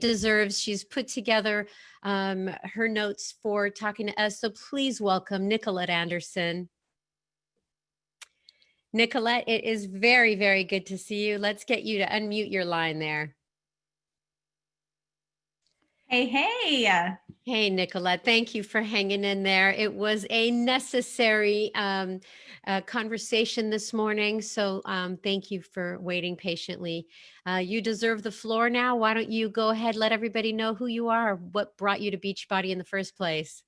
deserves. She's put together her notes for talking to us. So please welcome Nicolette Anderson. Nicolette, it is very, very good to see you. Let's get you to unmute your line there. Hey, hey. Hey, Nicolette, thank you for hanging in there. It was a necessary conversation this morning, so thank you for waiting patiently. You deserve the floor now. Why don't you go ahead, let everybody know who you are, what brought you to Beachbody in the first place?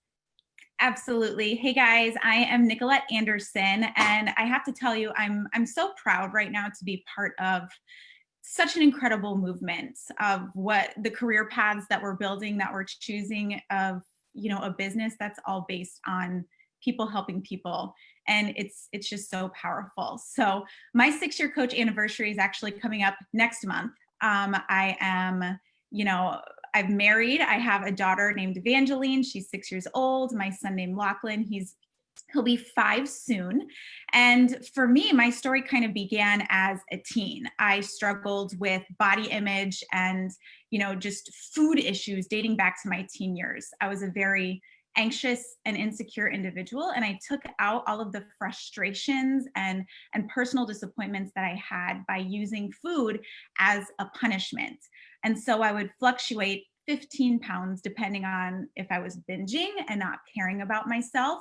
Absolutely. Hey guys, I am Nicolette Anderson, and I have to tell you, I'm so proud right now to be part of such an incredible movement of what the career paths that we're building, that we're choosing, of a business that's all based on people helping people, and it's just so powerful. So my 6-year coach anniversary is actually coming up next month. I am, I've married. I have a daughter named Evangeline. She's 6 years old. My son named Lachlan. He'll be 5 soon. And for me, my story kind of began as a teen. I struggled with body image and, just food issues dating back to my teen years. I was a very anxious and insecure individual, and I took out all of the frustrations and personal disappointments that I had by using food as a punishment. And so I would fluctuate 15 pounds depending on if I was binging and not caring about myself,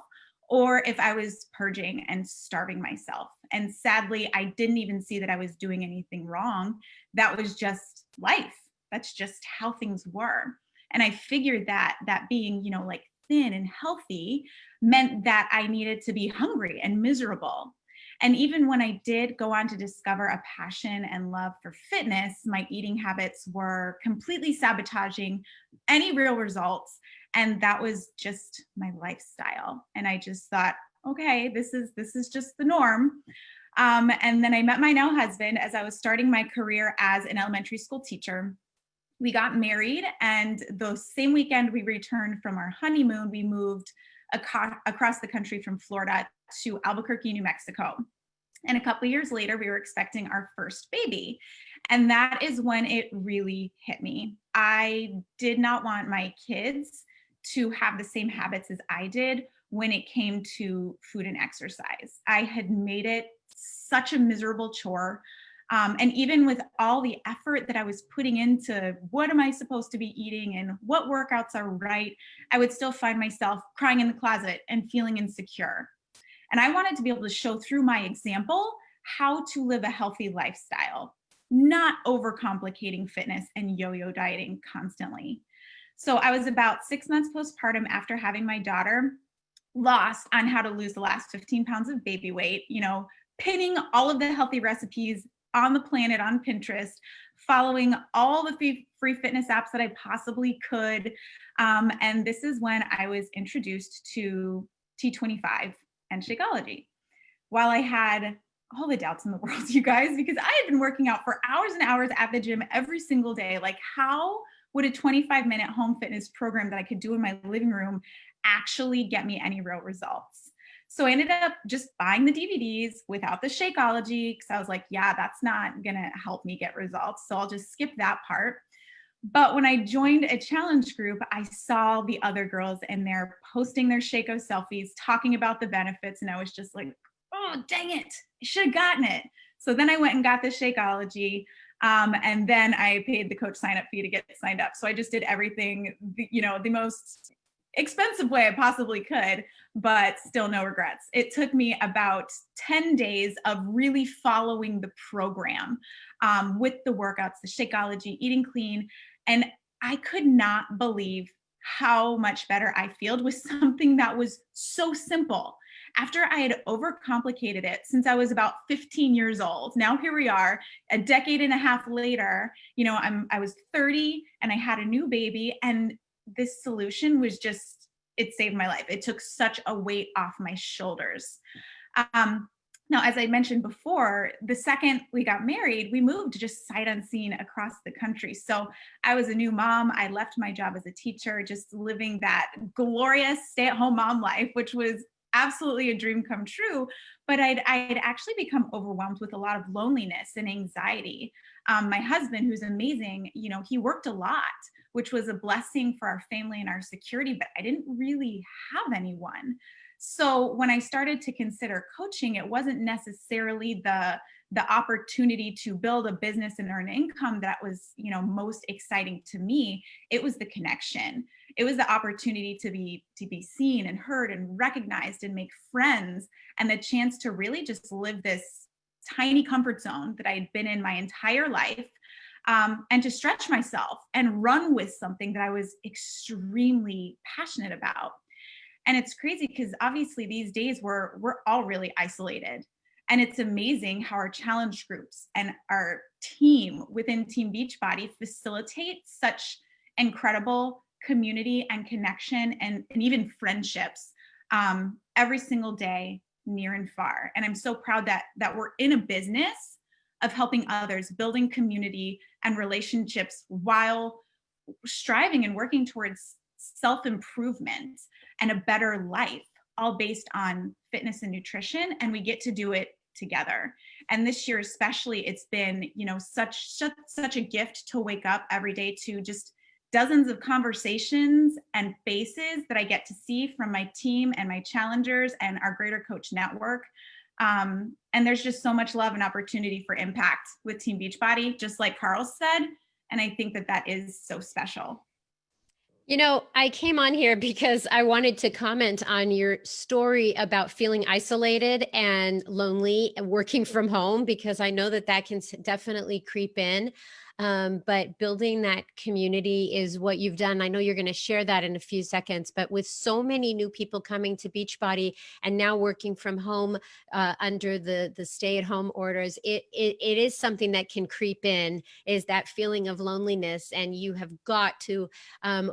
or if I was purging and starving myself. And sadly, I didn't even see that I was doing anything wrong. That was just life. That's just how things were. And I figured that being, like thin and healthy meant that I needed to be hungry and miserable. And even when I did go on to discover a passion and love for fitness, my eating habits were completely sabotaging any real results. And that was just my lifestyle. And I just thought, okay, this is just the norm. And then I met my now husband as I was starting my career as an elementary school teacher. We got married, and the same weekend we returned from our honeymoon, we moved across the country from Florida to Albuquerque, New Mexico. And a couple of years later, we were expecting our first baby. And that is when it really hit me. I did not want my kids to have the same habits as I did when it came to food and exercise. I had made it such a miserable chore. And even with all the effort that I was putting into what am I supposed to be eating and what workouts are right, I would still find myself crying in the closet and feeling insecure. And I wanted to be able to show through my example how to live a healthy lifestyle, not overcomplicating fitness and yo-yo dieting constantly. So I was about 6 months postpartum after having my daughter, lost on how to lose the last 15 pounds of baby weight, pinning all of the healthy recipes on the planet on Pinterest, following all the free fitness apps that I possibly could. And this is when I was introduced to T25 and Shakeology. While I had all the doubts in the world, you guys, because I had been working out for hours and hours at the gym every single day. Like, how would a 25-minute home fitness program that I could do in my living room actually get me any real results? So I ended up just buying the DVDs without the Shakeology, because I was like, yeah, that's not gonna help me get results. So I'll just skip that part. But when I joined a challenge group, I saw the other girls in there posting their Shako selfies, talking about the benefits. And I was just like, oh, dang it, I should have gotten it. So then I went and got the Shakeology. And then I paid the coach sign-up fee to get signed up. So I just did everything, the most expensive way I possibly could, but still no regrets. It took me about 10 days of really following the program with the workouts, the Shakeology, eating clean. And I could not believe how much better I felt with something that was so simple. After I had overcomplicated it since I was about 15 years old, now here we are, a decade and a half later, I was 30 and I had a new baby, and this solution was just, it saved my life. It took such a weight off my shoulders. Now, as I mentioned before, the second we got married, we moved just sight unseen across the country. So I was a new mom. I left my job as a teacher, just living that glorious stay-at-home mom life, which was absolutely a dream come true. But I'd actually become overwhelmed with a lot of loneliness and anxiety. My husband, who's amazing, he worked a lot, which was a blessing for our family and our security, but I didn't really have anyone. So when I started to consider coaching, it wasn't necessarily the opportunity to build a business and earn income that was, most exciting to me. It was the connection. It was the opportunity to be seen and heard and recognized and make friends, and the chance to really just live this tiny comfort zone that I had been in my entire life, and to stretch myself and run with something that I was extremely passionate about. And it's crazy because obviously these days we're all really isolated. And it's amazing how our challenge groups and our team within Team Beachbody facilitate such incredible community and connection, and even friendships, every single day, near and far. And I'm so proud that we're in a business of helping others, building community and relationships while striving and working towards self-improvement and a better life, all based on fitness and nutrition. And we get to do it together. And this year especially, it's been, such a gift to wake up every day to just dozens of conversations and faces that I get to see from my team and my challengers and our greater coach network. And there's just so much love and opportunity for impact with Team Beachbody, just like Carl said. And I think that is so special. I came on here because I wanted to comment on your story about feeling isolated and lonely and working from home, because I know that can definitely creep in. But building that community is what you've done. I know you're going to share that in a few seconds, but with so many new people coming to Beachbody and now working from home under the stay-at-home orders, it is something that can creep in, is that feeling of loneliness. And you have got to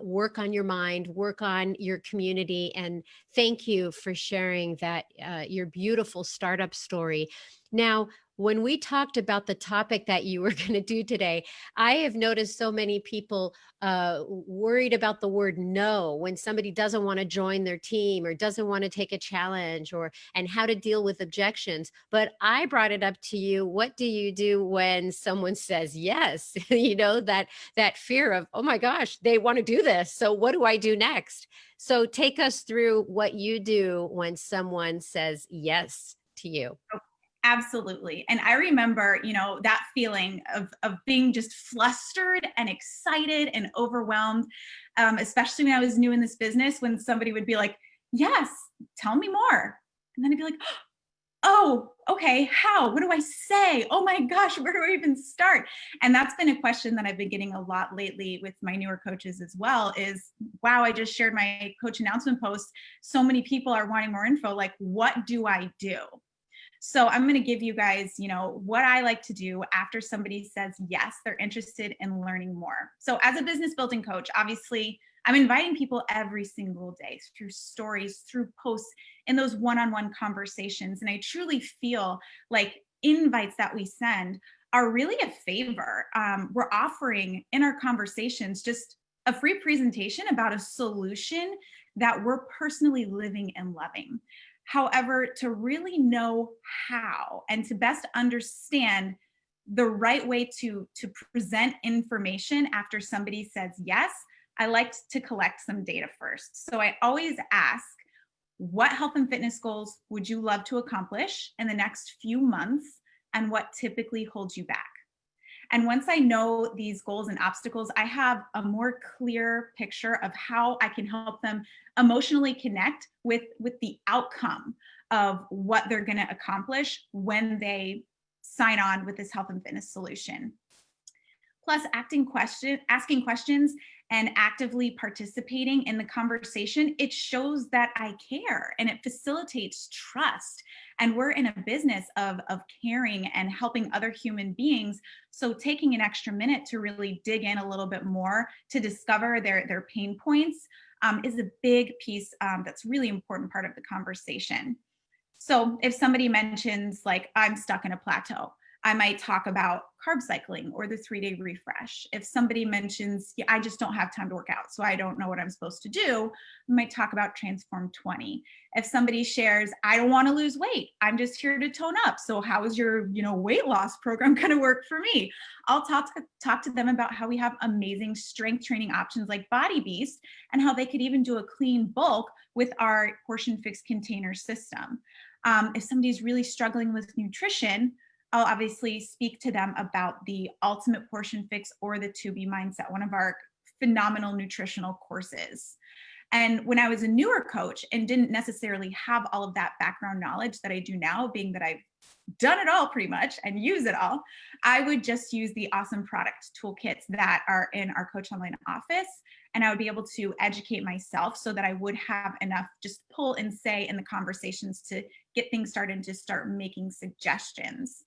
work on your mind, work on your community. And thank you for sharing that, your beautiful startup story. Now, when we talked about the topic that you were going to do today, I have noticed so many people worried about the word no when somebody doesn't want to join their team or doesn't want to take a challenge, and how to deal with objections. But I brought it up to you. What do you do when someone says yes? that fear of, oh my gosh, they want to do this. So what do I do next? So take us through what you do when someone says yes to you. Absolutely. And I remember, that feeling of being just flustered and excited and overwhelmed, especially when I was new in this business, when somebody would be like, yes, tell me more. And then I'd be like, oh, okay, how? What do I say? Oh my gosh, where do I even start? And that's been a question that I've been getting a lot lately with my newer coaches as well, is, wow, I just shared my coach announcement post. So many people are wanting more info. Like, what do I do? So I'm going to give you guys, what I like to do after somebody says yes, they're interested in learning more. So as a business building coach, obviously, I'm inviting people every single day through stories, through posts, in those one-on-one conversations. And I truly feel like invites that we send are really a favor. We're offering in our conversations just a free presentation about a solution that we're personally living and loving. However, to really know how and to best understand the right way to present information after somebody says yes, I like to collect some data first. So I always ask, what health and fitness goals would you love to accomplish in the next few months, and what typically holds you back? And once I know these goals and obstacles, I have a more clear picture of how I can help them emotionally connect with the outcome of what they're going to accomplish when they sign on with this health and fitness solution. Plus, asking questions and actively participating in the conversation, it shows that I care and it facilitates trust. And we're in a business of caring and helping other human beings. So taking an extra minute to really dig in a little bit more to discover their pain points is a big piece that's really important part of the conversation. So if somebody mentions like, I'm stuck in a plateau, I might talk about carb cycling or the 3-day refresh. If somebody mentions, yeah, I just don't have time to work out, so I don't know what I'm supposed to do, I might talk about Transform 20. If somebody shares, I don't want to lose weight, I'm just here to tone up, so how is your weight loss program going to work for me? I'll talk to them about how we have amazing strength training options like Body Beast, and how they could even do a clean bulk with our portion fix container system. If somebody's really struggling with nutrition, I'll obviously speak to them about the Ultimate Portion Fix or the To Be Mindset, one of our phenomenal nutritional courses. And when I was a newer coach and didn't necessarily have all of that background knowledge that I do now, being that I've done it all pretty much and use it all, I would just use the awesome product toolkits that are in our Coach Online office. And I would be able to educate myself so that I would have enough just pull and say in the conversations to get things started and to start making suggestions.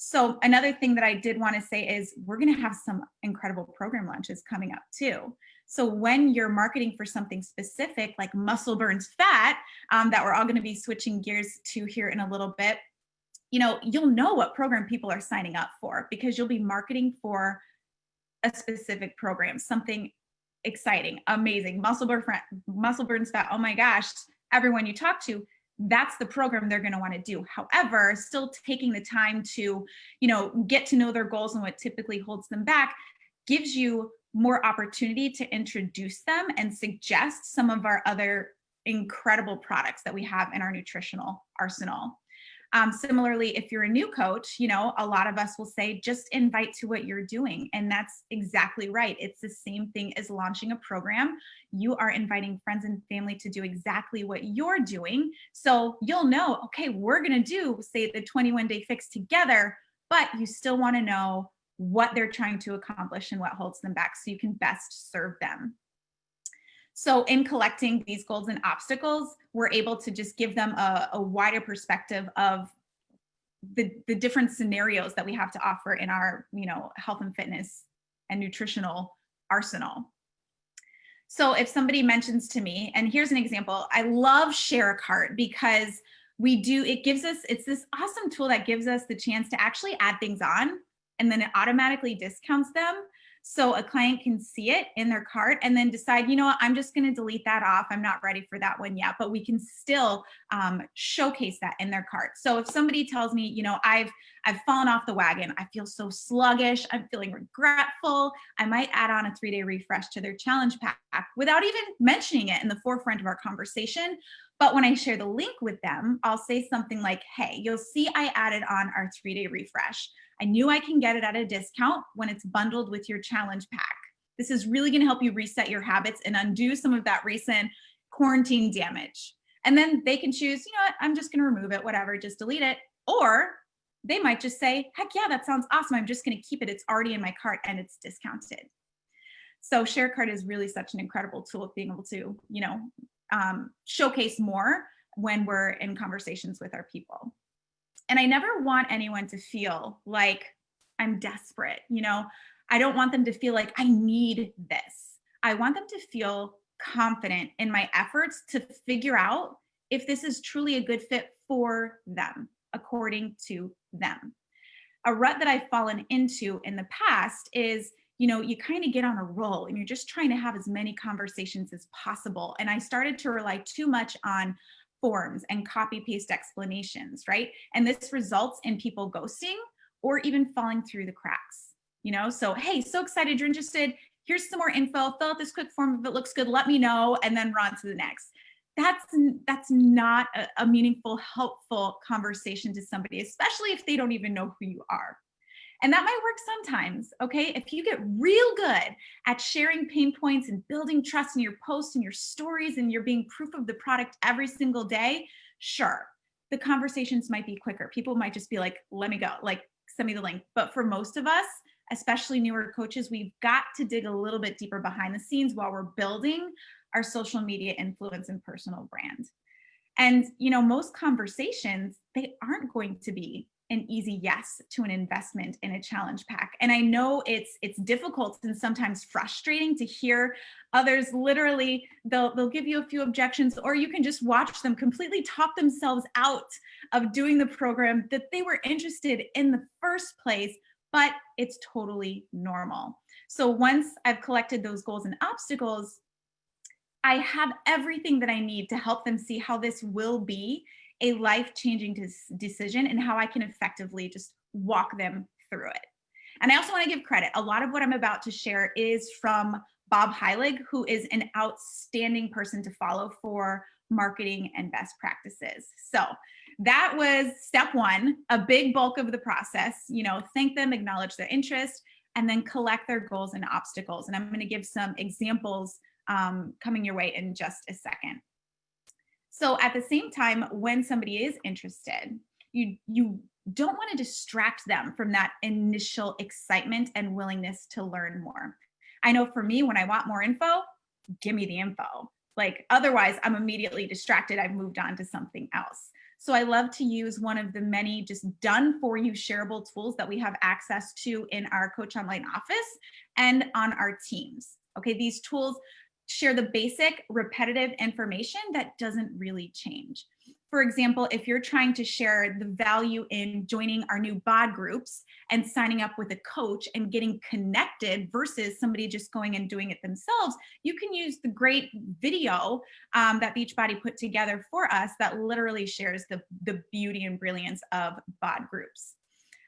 So another thing that I did want to say is we're going to have some incredible program launches coming up too. So when you're marketing for something specific like muscle burns fat, that we're all going to be switching gears to here in a little bit, you'll know what program people are signing up for because you'll be marketing for a specific program, something exciting, amazing, muscle burns fat. Oh my gosh, everyone you talk to, that's the program they're going to want to do. However, still taking the time to, get to know their goals and what typically holds them back gives you more opportunity to introduce them and suggest some of our other incredible products that we have in our nutritional arsenal. Similarly, if you're a new coach, a lot of us will say, just invite to what you're doing. And that's exactly right. It's the same thing as launching a program. You are inviting friends and family to do exactly what you're doing. So you'll know, okay, we're going to do, say, the 21-day fix together, but you still want to know what they're trying to accomplish and what holds them back so you can best serve them. So in collecting these goals and obstacles, we're able to just give them a wider perspective of the different scenarios that we have to offer in our, health and fitness and nutritional arsenal. So if somebody mentions to me, and here's an example, I love Share a Cart because it's this awesome tool that gives us the chance to actually add things on, and then it automatically discounts them. So a client can see it in their cart and then decide, I'm just going to delete that off. I'm not ready for that one yet, but we can still showcase that in their cart. So if somebody tells me, I've fallen off the wagon, I feel so sluggish, I'm feeling regretful, I might add on a 3-day refresh to their challenge pack without even mentioning it in the forefront of our conversation. But when I share the link with them, I'll say something like, hey, you'll see I added on our 3-day refresh. I knew I can get it at a discount when it's bundled with your challenge pack. This is really going to help you reset your habits and undo some of that recent quarantine damage. And then they can choose, I'm just going to remove it, whatever, just delete it. Or they might just say, heck yeah, that sounds awesome. I'm just going to keep it. It's already in my cart and it's discounted. So Share Cart is really such an incredible tool of being able to, showcase more when we're in conversations with our people. And I never want anyone to feel like I'm desperate. I don't want them to feel like I need this. I want them to feel confident in my efforts to figure out if this is truly a good fit for them, according to them. A rut that I've fallen into in the past is, you kind of get on a roll and you're just trying to have as many conversations as possible. And I started to rely too much on forms and copy paste explanations, right? And this results in people ghosting or even falling through the cracks, So, hey, so excited you're interested. Here's some more info. Fill out this quick form. If it looks good, let me know, and then run to the next. That's not a meaningful, helpful conversation to somebody, especially if they don't even know who you are. And that might work sometimes, okay? If you get real good at sharing pain points and building trust in your posts and your stories and you're being proof of the product every single day, sure, the conversations might be quicker. People might just be like, let me go, like send me the link. But for most of us, especially newer coaches, we've got to dig a little bit deeper behind the scenes while we're building our social media influence and personal brand. And, most conversations, they aren't going to be an easy yes to an investment in a challenge pack. And I know it's difficult and sometimes frustrating to hear others literally, they'll give you a few objections, or you can just watch them completely talk themselves out of doing the program that they were interested in the first place, but it's totally normal. So once I've collected those goals and obstacles, I have everything that I need to help them see how this will be a life-changing decision and how I can effectively just walk them through it. And I also want to give credit. A lot of what I'm about to share is from Bob Heilig, who is an outstanding person to follow for marketing and best practices. So that was step one, a big bulk of the process. Thank them, acknowledge their interest, and then collect their goals and obstacles. And I'm going to give some examples coming your way in just a second. So at the same time, when somebody is interested, you don't want to distract them from that initial excitement and willingness to learn more. I know for me, when I want more info, give me the info. Like otherwise, I'm immediately distracted. I've moved on to something else. So I love to use one of the many just done for you shareable tools that we have access to in our Coach Online office and on our teams. Okay, these tools share the basic repetitive information that doesn't really change. For example, if you're trying to share the value in joining our new bod groups and signing up with a coach and getting connected versus somebody just going and doing it themselves, you can use the great video that Beachbody put together for us that literally shares the beauty and brilliance of bod groups.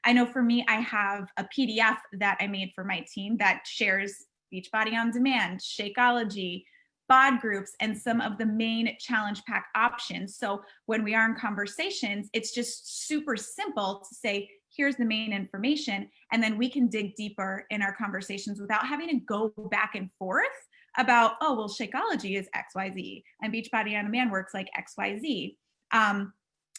I know for me, I have a PDF that I made for my team that shares Beachbody on Demand, Shakeology, bod groups, and some of the main challenge pack options. So when we are in conversations, it's just super simple to say, here's the main information, and then we can dig deeper in our conversations without having to go back and forth about, oh, well, Shakeology is XYZ and Beachbody on Demand works like XYZ.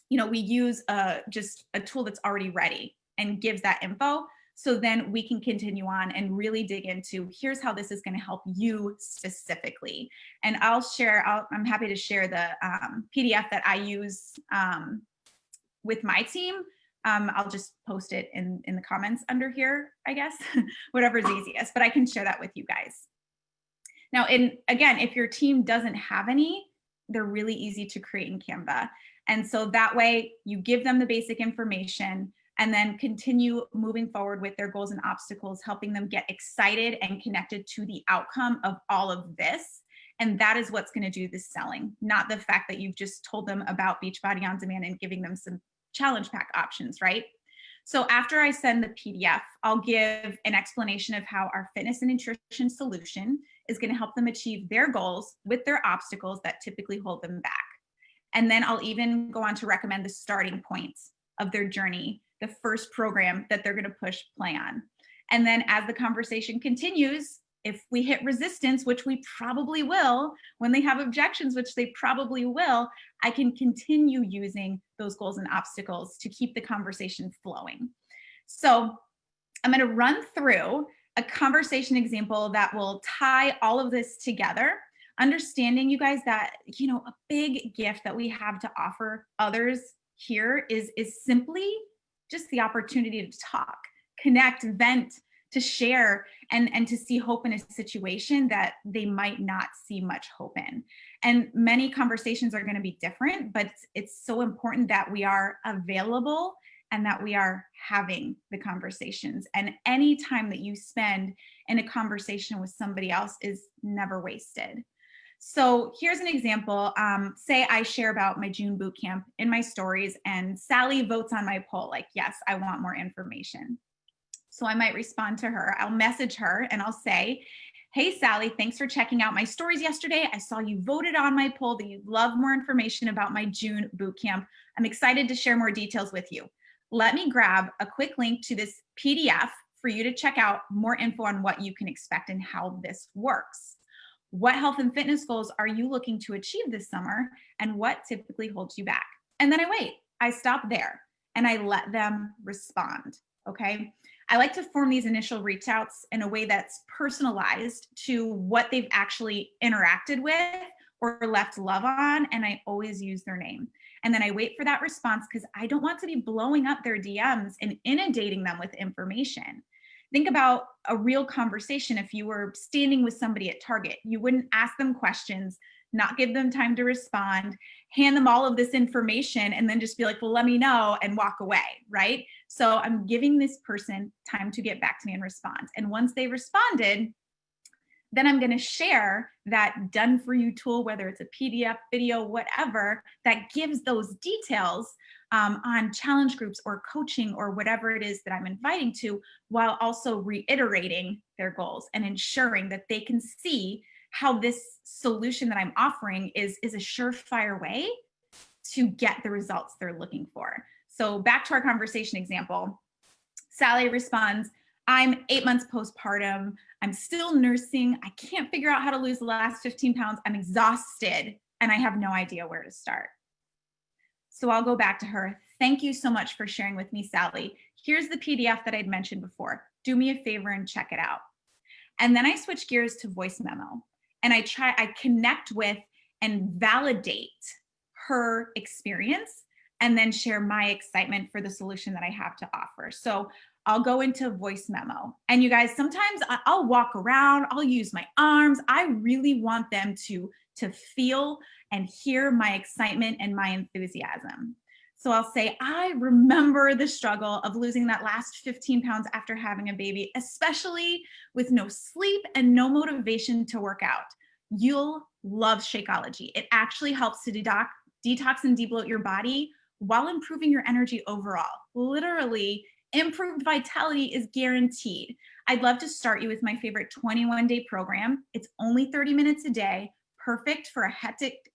We use just a tool that's already ready and gives that info. So then we can continue on and really dig into, here's how this is going to help you specifically. And I'm happy to share the PDF that I use with my team. I'll just post it in the comments under here, I guess, whatever's easiest, but I can share that with you guys. Now, again, if your team doesn't have any, they're really easy to create in Canva. And so that way you give them the basic information and then continue moving forward with their goals and obstacles, helping them get excited and connected to the outcome of all of this. And that is what's going to do the selling, not the fact that you've just told them about Beachbody on Demand and giving them some challenge pack options, right? So after I send the PDF, I'll give an explanation of how our fitness and nutrition solution is going to help them achieve their goals with their obstacles that typically hold them back. And then I'll even go on to recommend the starting points of their journey, the first program that they're going to push play on. And then as the conversation continues, if we hit resistance, which we probably will, when they have objections, which they probably will, I can continue using those goals and obstacles to keep the conversation flowing. So I'm going to run through a conversation example that will tie all of this together, understanding, you guys, that, a big gift that we have to offer others here is simply just the opportunity to talk, connect, vent, to share, and to see hope in a situation that they might not see much hope in. And many conversations are going to be different, but it's so important that we are available and that we are having the conversations. And any time that you spend in a conversation with somebody else is never wasted. So here's an example. Say I share about my June boot camp in my stories and Sally votes on my poll, like, yes, I want more information. So I might respond to her. I'll message her and I'll say, hey, Sally, thanks for checking out my stories yesterday. I saw you voted on my poll that you'd love more information about my June boot camp. I'm excited to share more details with you. Let me grab a quick link to this PDF for you to check out more info on what you can expect and how this works. What health and fitness goals are you looking to achieve this summer, and what typically holds you back? And then I wait. I stop there and I let them respond. Okay. I like to form these initial reach outs in a way that's personalized to what they've actually interacted with or left love on. And I always use their name. And then I wait for that response because I don't want to be blowing up their DMs and inundating them with information. Think about a real conversation. If you were standing with somebody at Target, you wouldn't ask them questions, not give them time to respond, hand them all of this information, and then just be like, well, let me know, and walk away, right? So I'm giving this person time to get back to me and respond. And once they responded, then I'm going to share that done for you tool, whether it's a PDF, video, whatever, that gives those details on challenge groups or coaching or whatever it is that I'm inviting to, while also reiterating their goals and ensuring that they can see how this solution that I'm offering is a surefire way to get the results they're looking for. So back to our conversation example, Sally responds, I'm 8 months postpartum. I'm still nursing. I can't figure out how to lose the last 15 pounds. I'm exhausted and I have no idea where to start. So I'll go back to her. Thank you so much for sharing with me, Sally. Here's the PDF that I'd mentioned before. Do me a favor and check it out. And then I switch gears to voice memo, and I connect with and validate her experience, and then share my excitement for the solution that I have to offer. So I'll go into voice memo. And you guys, sometimes I'll walk around, I'll use my arms. I really want them to feel and hear my excitement and my enthusiasm. So I'll say, I remember the struggle of losing that last 15 pounds after having a baby, especially with no sleep and no motivation to work out. You'll love Shakeology. It actually helps to detox and debloat your body while improving your energy overall. Literally, improved vitality is guaranteed. I'd love to start you with my favorite 21-day program. It's only 30 minutes a day, perfect for a hectic,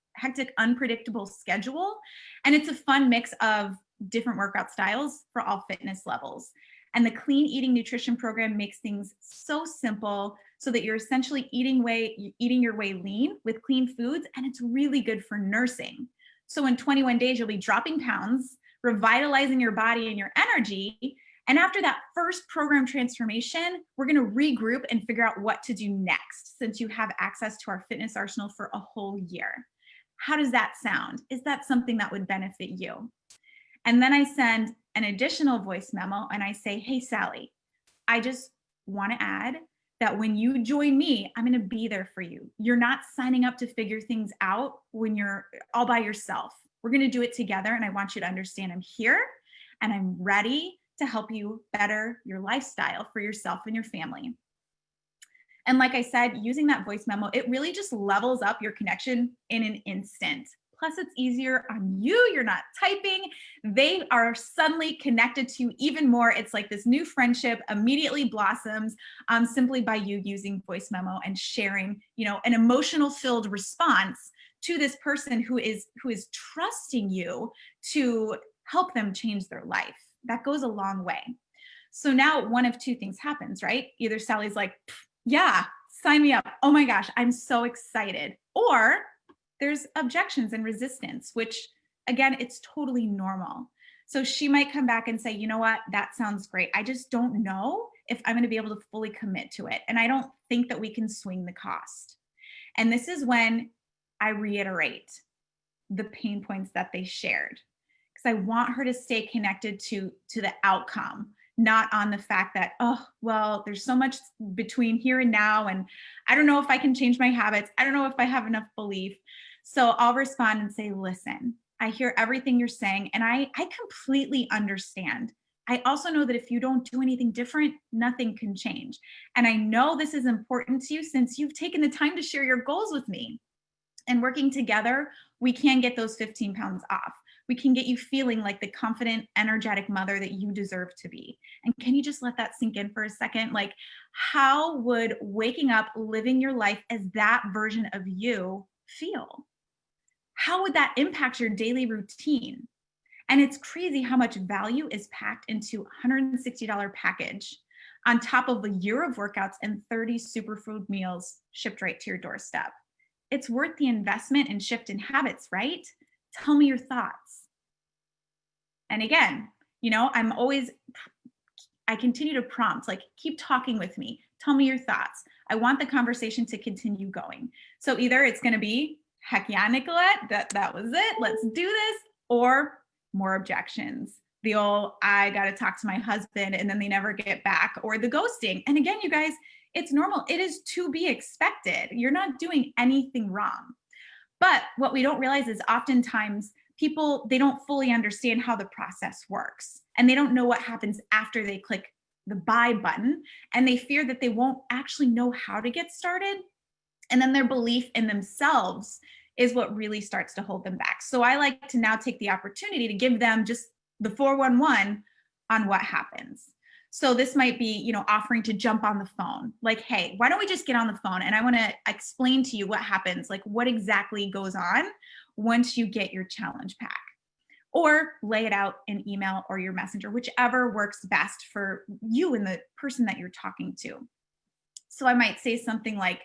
unpredictable schedule. And it's a fun mix of different workout styles for all fitness levels. And the clean eating nutrition program makes things so simple so that you're essentially eating your way lean with clean foods, and it's really good for nursing. So in 21 days, you'll be dropping pounds, revitalizing your body and your energy. And after that first program transformation, we're going to regroup and figure out what to do next, since you have access to our fitness arsenal for a whole year. How does that sound? Is that something that would benefit you? And then I send an additional voice memo and I say, hey, Sally, I just want to add that when you join me, I'm going to be there for you. You're not signing up to figure things out when you're all by yourself. We're going to do it together. And I want you to understand I'm here and I'm ready to help you better your lifestyle for yourself and your family. And like I said, using that voice memo, it really just levels up your connection in an instant. Plus, it's easier on you. You're not typing. They are suddenly connected to you even more. It's like this new friendship immediately blossoms simply by you using voice memo and sharing, an emotional-filled response to this person who is trusting you to help them change their life. That goes a long way. So now one of two things happens, right? Either Sally's like, yeah, sign me up. Oh my gosh, I'm so excited. Or there's objections and resistance, which again, it's totally normal. So she might come back and say, you know what, that sounds great. I just don't know if I'm going to be able to fully commit to it. And I don't think that we can swing the cost. And this is when I reiterate the pain points that they shared, because I want her to stay connected to the outcome, not on the fact that, oh, well, there's so much between here and now, and I don't know if I can change my habits. I don't know if I have enough belief. So I'll respond and say, listen, I hear everything you're saying, and I completely understand. I also know that if you don't do anything different, nothing can change. And I know this is important to you since you've taken the time to share your goals with me. And working together, we can get those 15 pounds off. We can get you feeling like the confident, energetic mother that you deserve to be. And can you just let that sink in for a second? Like, how would waking up, living your life as that version of you feel? How would that impact your daily routine? And it's crazy how much value is packed into a $160 package on top of a year of workouts and 30 superfood meals shipped right to your doorstep. It's worth the investment and shift in habits, right? Tell me your thoughts. And again, I continue to prompt, like, keep talking with me. Tell me your thoughts. I want the conversation to continue going. So either it's going to be, heck yeah, Nicolette, that was it. Let's do this. or more objections. The old, I got to talk to my husband and then they never get back, or the ghosting. And again, you guys, it's normal. It is to be expected. You're not doing anything wrong. But what we don't realize is oftentimes people, they don't fully understand how the process works. And they don't know what happens after they click the buy button. And they fear that they won't actually know how to get started. And then their belief in themselves is what really starts to hold them back. So I like to now take the opportunity to give them just the 411 on what happens. So this might be, you know, offering to jump on the phone. Like, hey, why don't we just get on the phone? And I want to explain to you what happens, like what exactly goes on once you get your challenge pack. Or lay it out in email or your messenger, whichever works best for you and the person that you're talking to. So I might say something like,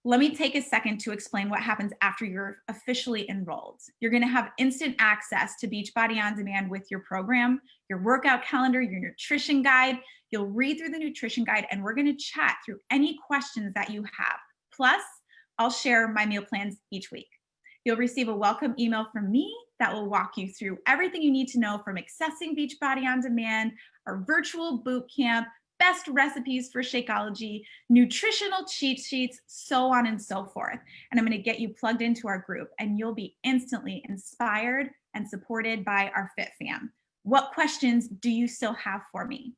let me take a second to explain what happens after you're officially enrolled. You're going to have instant access to Beachbody On Demand with your program, your workout calendar, your nutrition guide. You'll read through the nutrition guide and we're going to chat through any questions that you have. Plus, I'll share my meal plans each week. You'll receive a welcome email from me that will walk you through everything you need to know from accessing Beachbody On Demand, our virtual boot camp, best recipes for Shakeology, nutritional cheat sheets, so on and so forth. And I'm going to get you plugged into our group and you'll be instantly inspired and supported by our Fit Fam. What questions do you still have for me?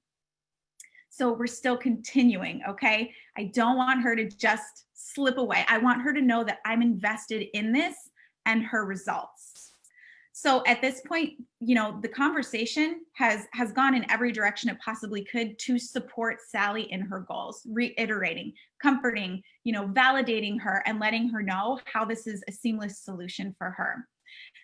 So we're still continuing, okay? I don't want her to just slip away. I want her to know that I'm invested in this and her results. So at this point, you know, the conversation has gone in every direction it possibly could to support Sally in her goals, reiterating, comforting, you know, validating her and letting her know how this is a seamless solution for her.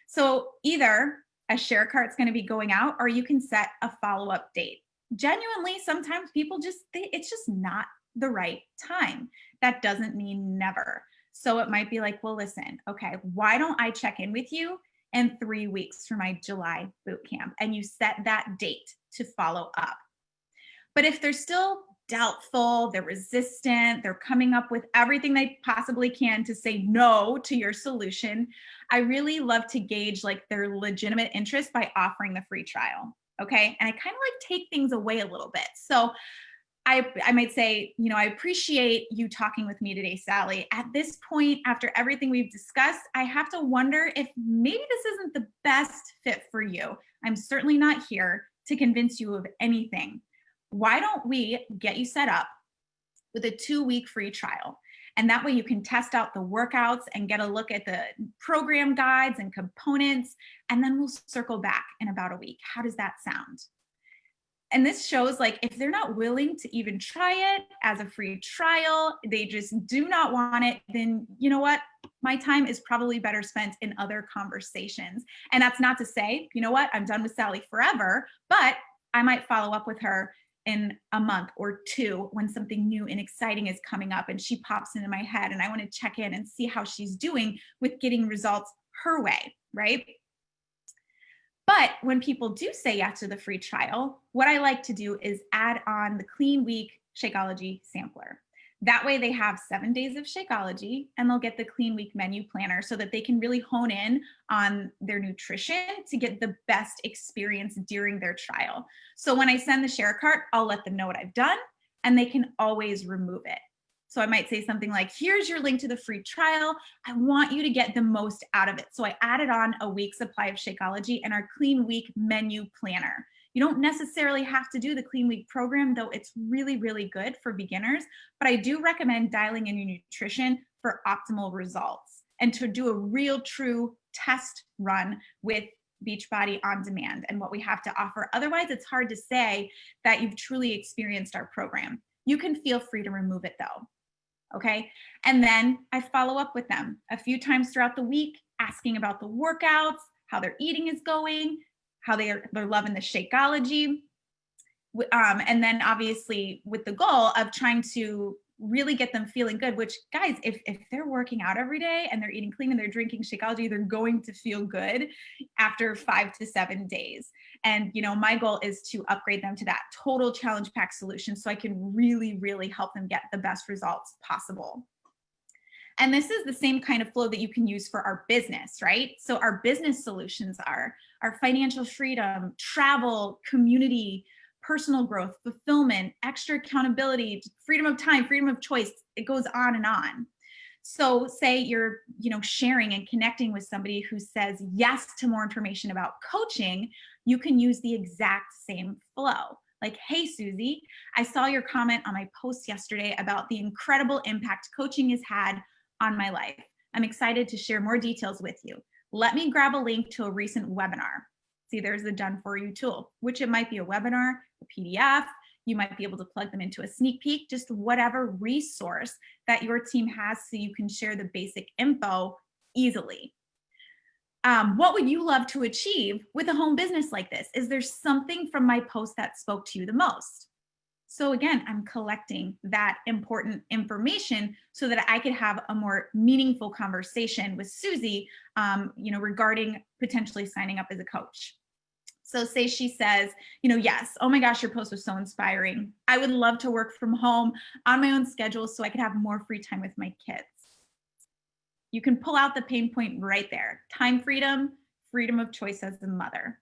So either a share cart's going to be going out or you can set a follow-up date. Genuinely, sometimes people it's just not the right time. That doesn't mean never. So it might be like, well, listen, okay, why don't I check in with you in 3 weeks for my July boot camp? And you set that date to follow up. But if they're still doubtful, they're resistant, they're coming up with everything they possibly can to say no to your solution, I really love to gauge like their legitimate interest by offering the free trial. Okay. And I kind of like take things away a little bit. So I might say, you know, I appreciate you talking with me today, Sally. At this point, after everything we've discussed, I have to wonder if maybe this isn't the best fit for you. I'm certainly not here to convince you of anything. Why don't we get you set up with a 2-week free trial? And that way you can test out the workouts and get a look at the program guides and components. And then we'll circle back in about a week. How does that sound? And this shows like if they're not willing to even try it as a free trial, they just do not want it, then you know what? My time is probably better spent in other conversations. And that's not to say, you know what, I'm done with Sally forever, but I might follow up with her in a month or 2 when something new and exciting is coming up and she pops into my head and I want to check in and see how she's doing with getting results her way, right? But when people do say yes to the free trial, what I like to do is add on the Clean Week Shakeology sampler. That way they have 7 days of Shakeology and they'll get the Clean Week menu planner so that they can really hone in on their nutrition to get the best experience during their trial. So when I send the share cart, I'll let them know what I've done and they can always remove it. So I might say something like, here's your link to the free trial. I want you to get the most out of it. So I added on a week's supply of Shakeology and our Clean Week menu planner. You don't necessarily have to do the Clean Week program, though it's really, really good for beginners. But I do recommend dialing in your nutrition for optimal results and to do a real, true test run with Beachbody On Demand and what we have to offer. Otherwise, it's hard to say that you've truly experienced our program. You can feel free to remove it though. Okay. And then I follow up with them a few times throughout the week, asking about the workouts, how their eating is going, how they're loving the Shakeology. And then obviously with the goal of trying to really get them feeling good, which guys, if they're working out every day and they're eating clean and they're drinking Shakeology, they're going to feel good after 5 to 7 days. And, you know, my goal is to upgrade them to that total challenge pack solution so I can really, really help them get the best results possible. And this is the same kind of flow that you can use for our business, right? So our business solutions are our financial freedom, travel, community, personal growth, fulfillment, extra accountability, freedom of time, freedom of choice. It goes on and on. So say you're, sharing and connecting with somebody who says yes to more information about coaching, you can use the exact same flow. Like, hey, Susie, I saw your comment on my post yesterday about the incredible impact coaching has had on my life. I'm excited to share more details with you. Let me grab a link to a recent webinar. See, there's the done for you tool, which it might be a webinar, a PDF. You might be able to plug them into a sneak peek, just whatever resource that your team has so you can share the basic info easily. What would you love to achieve with a home business like this? Is there something from my post that spoke to you the most? So again, I'm collecting that important information so that I could have a more meaningful conversation with Susie, regarding potentially signing up as a coach. So say she says, yes, oh my gosh, your post was so inspiring. I would love to work from home on my own schedule so I could have more free time with my kids. You can pull out the pain point right there. Time freedom, freedom of choice as a mother.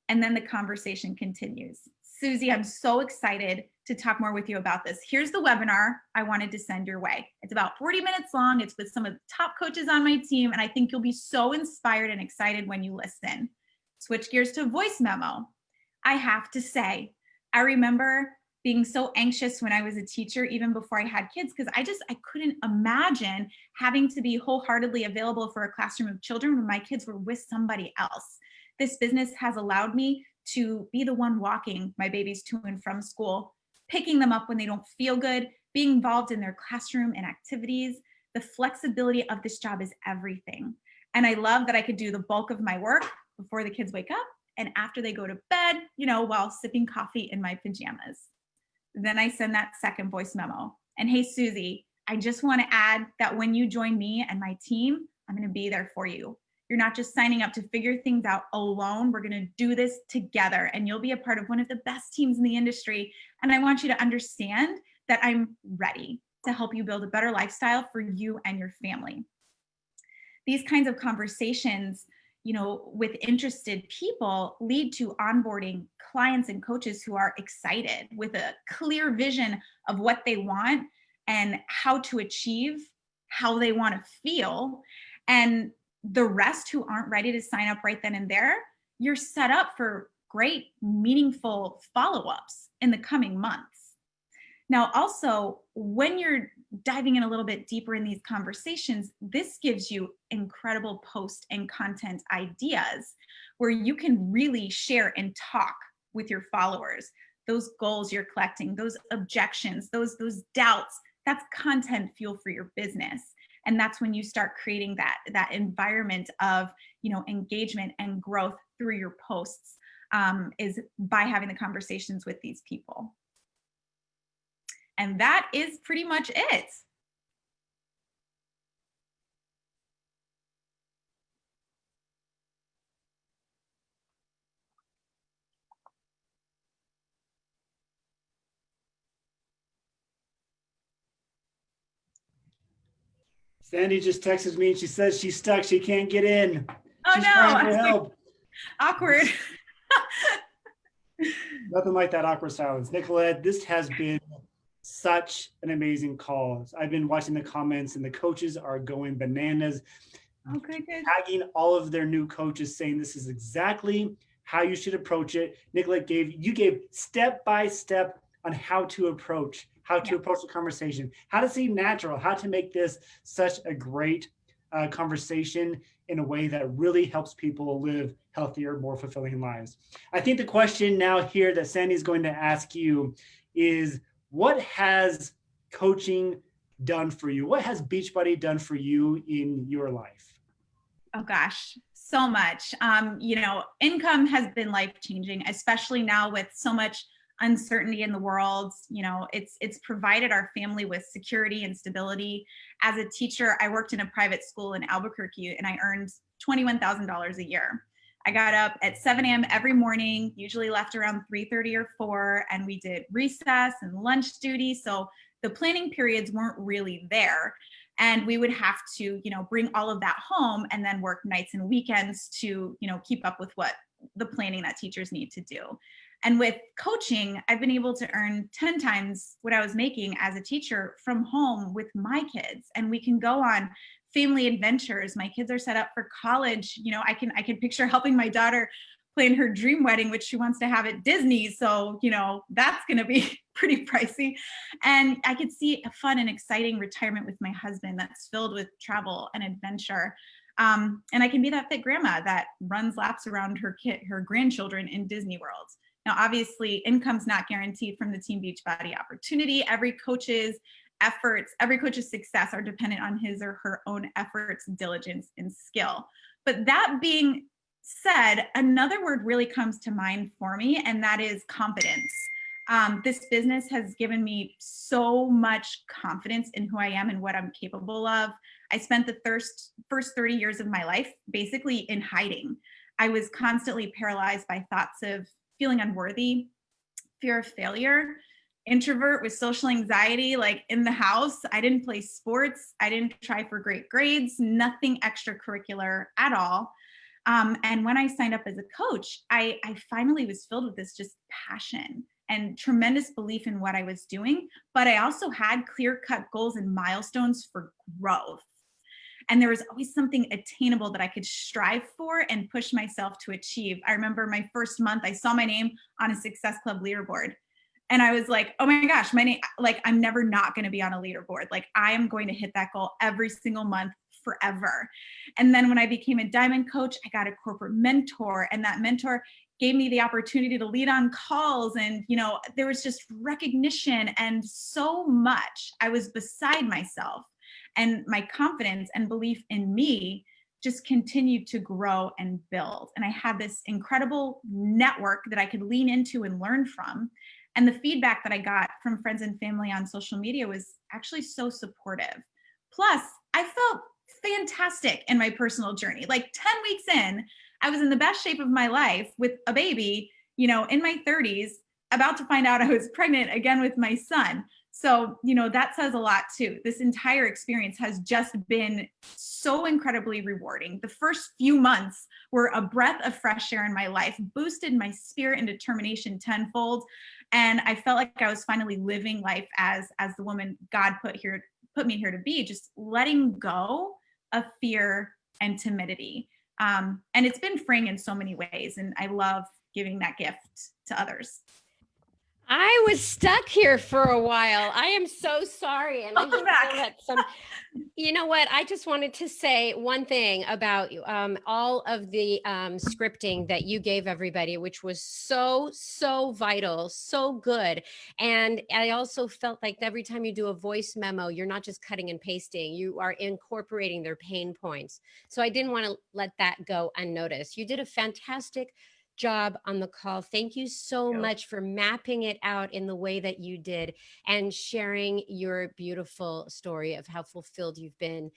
And then the conversation continues. Susie, I'm so excited to talk more with you about this. Here's the webinar I wanted to send your way. It's about 40 minutes long. It's with some of the top coaches on my team, and I think you'll be so inspired and excited when you listen. Switch gears to voice memo. I have to say, I remember being so anxious when I was a teacher, even before I had kids, because I couldn't imagine having to be wholeheartedly available for a classroom of children when my kids were with somebody else. This business has allowed me to be the one walking my babies to and from school, picking them up when they don't feel good, being involved in their classroom and activities. The flexibility of this job is everything. And I love that I could do the bulk of my work before the kids wake up and after they go to bed, while sipping coffee in my pajamas. Then I send that second voice memo. And hey, Susie, I just want to add that when you join me and my team, I'm going to be there for you. You're not just signing up to figure things out alone. We're going to do this together, and you'll be a part of one of the best teams in the industry. And I want you to understand that I'm ready to help you build a better lifestyle for you and your family. These kinds of conversations, with interested people lead to onboarding clients and coaches who are excited with a clear vision of what they want and how to achieve, how they want to feel. And the rest who aren't ready to sign up right then and there, you're set up for great, meaningful follow-ups in the coming months. Now, also, when you're diving in a little bit deeper in these conversations, this gives you incredible post and content ideas where you can really share and talk with your followers. Those goals you're collecting, those objections, those doubts, that's content fuel for your business. And that's when you start creating that environment of, engagement and growth through your posts, is by having the conversations with these people. And that is pretty much it. Sandy just texted me and she says she's stuck. She can't get in. Oh, she's no. crying for help. Awkward. Nothing like that awkward silence. Nicolette, this has been such an amazing call. I've been watching the comments and the coaches are going bananas. Okay, good. Tagging all of their new coaches saying this is exactly how you should approach it. Nicolette gave step by step on how to approach the conversation, how to seem natural, how to make this such a great conversation in a way that really helps people live healthier, more fulfilling lives. I think the question now here that Sandy's going to ask you is, what has coaching done for you? What has Beachbody done for you in your life? Oh gosh, so much. Income has been life-changing, especially now with so much uncertainty in the world. It's provided our family with security and stability. As a teacher, I worked in a private school in Albuquerque and I earned $21,000 a year. I got up at 7 a.m. every morning, usually left around 3:30 or 4, and we did recess and lunch duty. So the planning periods weren't really there. And we would have to, bring all of that home and then work nights and weekends to, keep up with what the planning that teachers need to do. And with coaching, I've been able to earn 10 times what I was making as a teacher from home with my kids. And we can go on family adventures. My kids are set up for college. I can picture helping my daughter plan her dream wedding, which she wants to have at Disney. So, that's going to be pretty pricey. And I could see a fun and exciting retirement with my husband that's filled with travel and adventure. And I can be that fit grandma that runs laps around her grandchildren in Disney World. Now, obviously, income's not guaranteed from the Team Beachbody opportunity. Every coach's success are dependent on his or her own efforts, diligence, and skill. But that being said, another word really comes to mind for me, and that is confidence. This business has given me so much confidence in who I am and what I'm capable of. I spent the first 30 years of my life basically in hiding. I was constantly paralyzed by thoughts of feeling unworthy, fear of failure, introvert with social anxiety, like in the house. I didn't play sports. I didn't try for great grades, nothing extracurricular at all. And when I signed up as a coach, I finally was filled with this just passion and tremendous belief in what I was doing. But I also had clear-cut goals and milestones for growth. And there was always something attainable that I could strive for and push myself to achieve. I remember my first month, I saw my name on a Success Club leaderboard. And I was like, oh my gosh, my name, like, I'm never not going to be on a leaderboard. Like, I am going to hit that goal every single month forever. And then when I became a diamond coach, I got a corporate mentor, and that mentor gave me the opportunity to lead on calls. And, there was just recognition and so much. I was beside myself. And my confidence and belief in me just continued to grow and build. And I had this incredible network that I could lean into and learn from. And the feedback that I got from friends and family on social media was actually so supportive. Plus, I felt fantastic in my personal journey. Like 10 weeks in, I was in the best shape of my life with a baby, in my 30s, about to find out I was pregnant again with my son. So, that says a lot too. This entire experience has just been so incredibly rewarding. The first few months were a breath of fresh air in my life, boosted my spirit and determination tenfold. And I felt like I was finally living life as the woman God put me here to be, just letting go of fear and timidity. And it's been freeing in so many ways. And I love giving that gift to others. I was stuck here for a while. I am so sorry. And Welcome back. You know what? I just wanted to say one thing about all of the scripting that you gave everybody, which was so, so vital, so good. And I also felt like every time you do a voice memo, you're not just cutting and pasting, you are incorporating their pain points. So I didn't want to let that go unnoticed. You did a fantastic job on the call. Thank you so much for mapping it out in the way that you did and sharing your beautiful story of how fulfilled you've been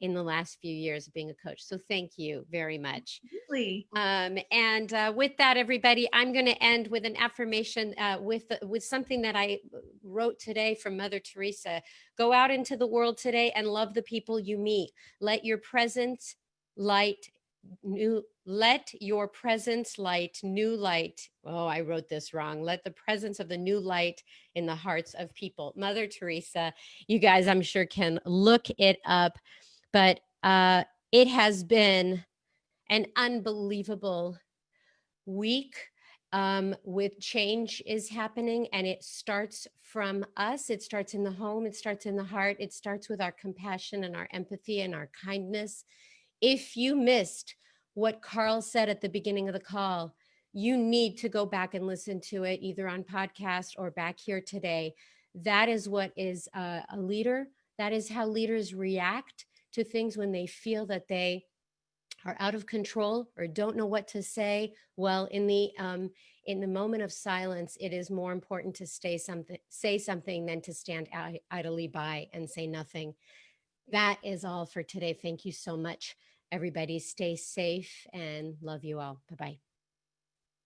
in the last few years of being a coach. So thank you very much. Absolutely. And with that, everybody, I'm going to end with an affirmation with something that I wrote today from Mother Teresa. Go out into the world today and love the people you meet. Let your presence light new light. Oh, I wrote this wrong. Let the presence of the new light in the hearts of people. Mother Teresa, you guys, I'm sure can look it up, but it has been an unbelievable week. With change is happening, and it starts from us. It starts in the home. It starts in the heart. It starts with our compassion and our empathy and our kindness. If you missed what Carl said at the beginning of the call, you need to go back and listen to it either on podcast or back here today. That is what is a leader. That is how leaders react to things when they feel that they are out of control or don't know what to say. Well, in the moment of silence, it is more important to say something than to stand idly by and say nothing. That is all for today. Thank you so much, everybody. Stay safe and love you all. Bye-bye.